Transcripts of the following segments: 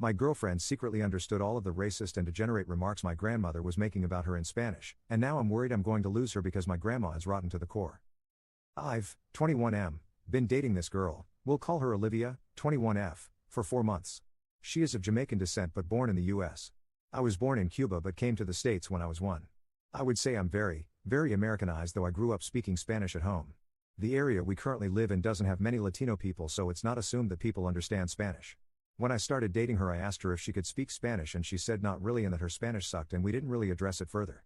My girlfriend secretly understood all of the racist and degenerate remarks my grandmother was making about her in Spanish, and now I'm worried I'm going to lose her because my grandma is rotten to the core. I've, 21M, been dating this girl, we'll call her Olivia, 21F, for 4 months. She is of Jamaican descent but born in the US. I was born in Cuba but came to the States when I was 1. I would say I'm very, very Americanized, though I grew up speaking Spanish at home. The area we currently live in doesn't have many Latino people, so it's not assumed that people understand Spanish. When I started dating her, I asked her if she could speak Spanish and she said not really and that her Spanish sucked, and we didn't really address it further.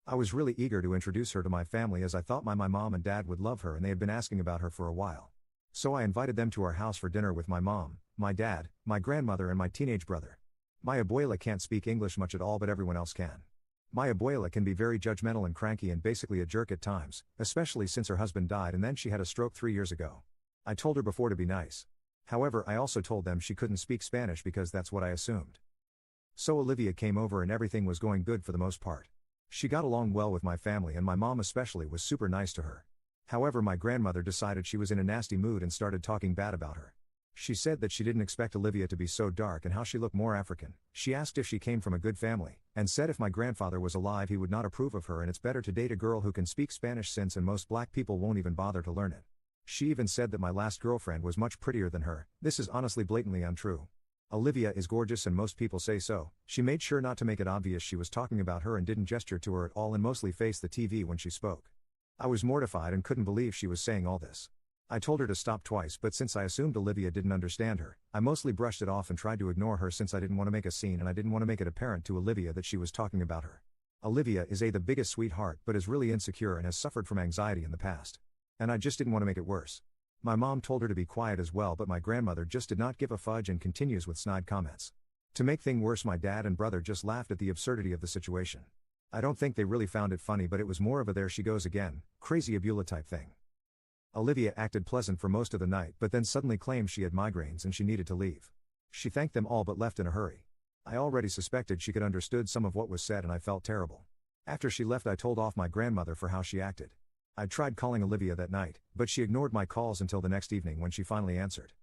I was really eager to introduce her to my family as I thought my mom and dad would love her and they had been asking about her for a while. So I invited them to our house for dinner with my mom, my dad, my grandmother and my teenage brother. My abuela can't speak English much at all but everyone else can. My abuela can be very judgmental and cranky and basically a jerk at times, especially since her husband died and then she had a stroke 3 years ago. I told her before to be nice. However, I also told them she couldn't speak Spanish because that's what I assumed. So Olivia came over and everything was going good for the most part. She got along well with my family and my mom especially was super nice to her. However, my grandmother decided she was in a nasty mood and started talking bad about her. She said that she didn't expect Olivia to be so dark and how she looked more African. She asked if she came from a good family, and said if my grandfather was alive he would not approve of her and it's better to date a girl who can speak Spanish since and most black people won't even bother to learn it. She even said that my last girlfriend was much prettier than her. This is honestly blatantly untrue. Olivia is gorgeous and most people say so. She made sure not to make it obvious she was talking about her and didn't gesture to her at all and mostly faced the TV when she spoke. I was mortified and couldn't believe she was saying all this. I told her to stop twice, but since I assumed Olivia didn't understand her, I mostly brushed it off and tried to ignore her since I didn't want to make a scene and I didn't want to make it apparent to Olivia that she was talking about her. Olivia is the biggest sweetheart but is really insecure and has suffered from anxiety in the past. And I just didn't want to make it worse. My mom told her to be quiet as well, but my grandmother just did not give a fudge and continues with snide comments. To make things worse, my dad and brother just laughed at the absurdity of the situation. I don't think they really found it funny, but it was more of a there she goes again, crazy Abula type thing. Olivia acted pleasant for most of the night but then suddenly claimed she had migraines and she needed to leave. She thanked them all but left in a hurry. I already suspected she could understood some of what was said and I felt terrible. After she left I told off my grandmother for how she acted. I tried calling Olivia that night, but she ignored my calls until the next evening when she finally answered.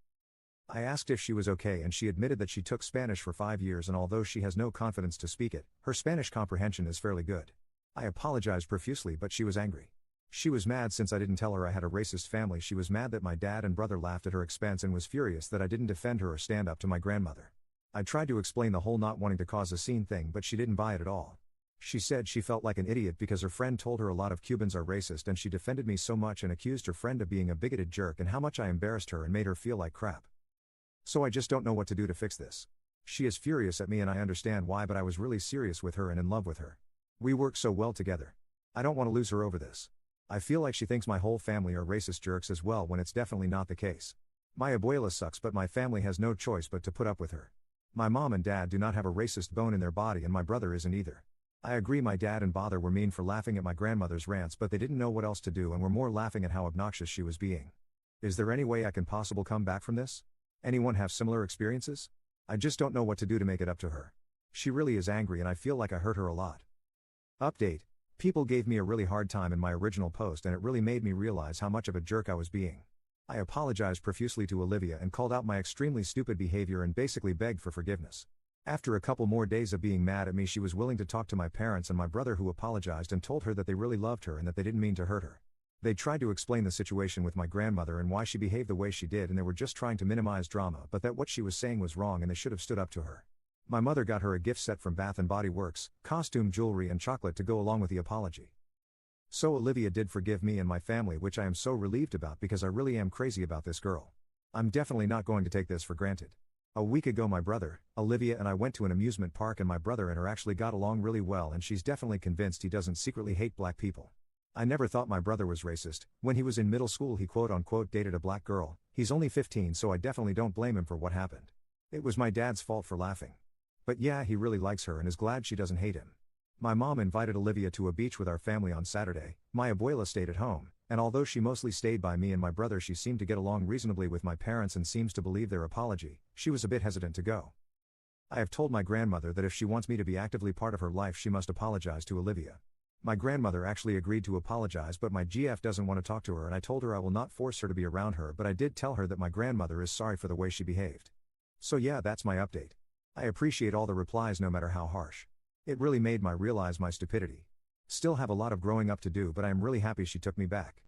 I asked if she was okay and she admitted that she took Spanish for 5 years and although she has no confidence to speak it, her Spanish comprehension is fairly good. I apologized profusely but she was angry. She was mad since I didn't tell her I had a racist family. She was mad that my dad and brother laughed at her expense and was furious that I didn't defend her or stand up to my grandmother. I tried to explain the whole not wanting to cause a scene thing but she didn't buy it at all. She said she felt like an idiot because her friend told her a lot of Cubans are racist and she defended me so much and accused her friend of being a bigoted jerk and how much I embarrassed her and made her feel like crap. So I just don't know what to do to fix this. She is furious at me and I understand why, but I was really serious with her and in love with her. We work so well together. I don't want to lose her over this. I feel like she thinks my whole family are racist jerks as well when it's definitely not the case. My abuela sucks but my family has no choice but to put up with her. My mom and dad do not have a racist bone in their body and my brother isn't either. I agree my dad and father were mean for laughing at my grandmother's rants but they didn't know what else to do and were more laughing at how obnoxious she was being. Is there any way I can possibly come back from this? Anyone have similar experiences? I just don't know what to do to make it up to her. She really is angry and I feel like I hurt her a lot. Update. People gave me a really hard time in my original post and it really made me realize how much of a jerk I was being. I apologized profusely to Olivia and called out my extremely stupid behavior and basically begged for forgiveness. After a couple more days of being mad at me, she was willing to talk to my parents and my brother, who apologized and told her that they really loved her and that they didn't mean to hurt her. They tried to explain the situation with my grandmother and why she behaved the way she did and they were just trying to minimize drama, but that what she was saying was wrong and they should have stood up to her. My mother got her a gift set from Bath & Body Works, costume, jewelry and chocolate to go along with the apology. So Olivia did forgive me and my family, which I am so relieved about because I really am crazy about this girl. I'm definitely not going to take this for granted. A week ago my brother, Olivia and I went to an amusement park and my brother and her actually got along really well and she's definitely convinced he doesn't secretly hate black people. I never thought my brother was racist. When he was in middle school he quote-unquote dated a black girl. He's only 15 so I definitely don't blame him for what happened. It was my dad's fault for laughing. But yeah, he really likes her and is glad she doesn't hate him. My mom invited Olivia to a beach with our family on Saturday. My abuela stayed at home, and although she mostly stayed by me and my brother, she seemed to get along reasonably with my parents and seems to believe their apology. She was a bit hesitant to go. I have told my grandmother that if she wants me to be actively part of her life she must apologize to Olivia. My grandmother actually agreed to apologize, but my GF doesn't want to talk to her and I told her I will not force her to be around her, but I did tell her that my grandmother is sorry for the way she behaved. So yeah, that's my update. I appreciate all the replies no matter how harsh. It really made me realize my stupidity. Still have a lot of growing up to do, but I am really happy she took me back.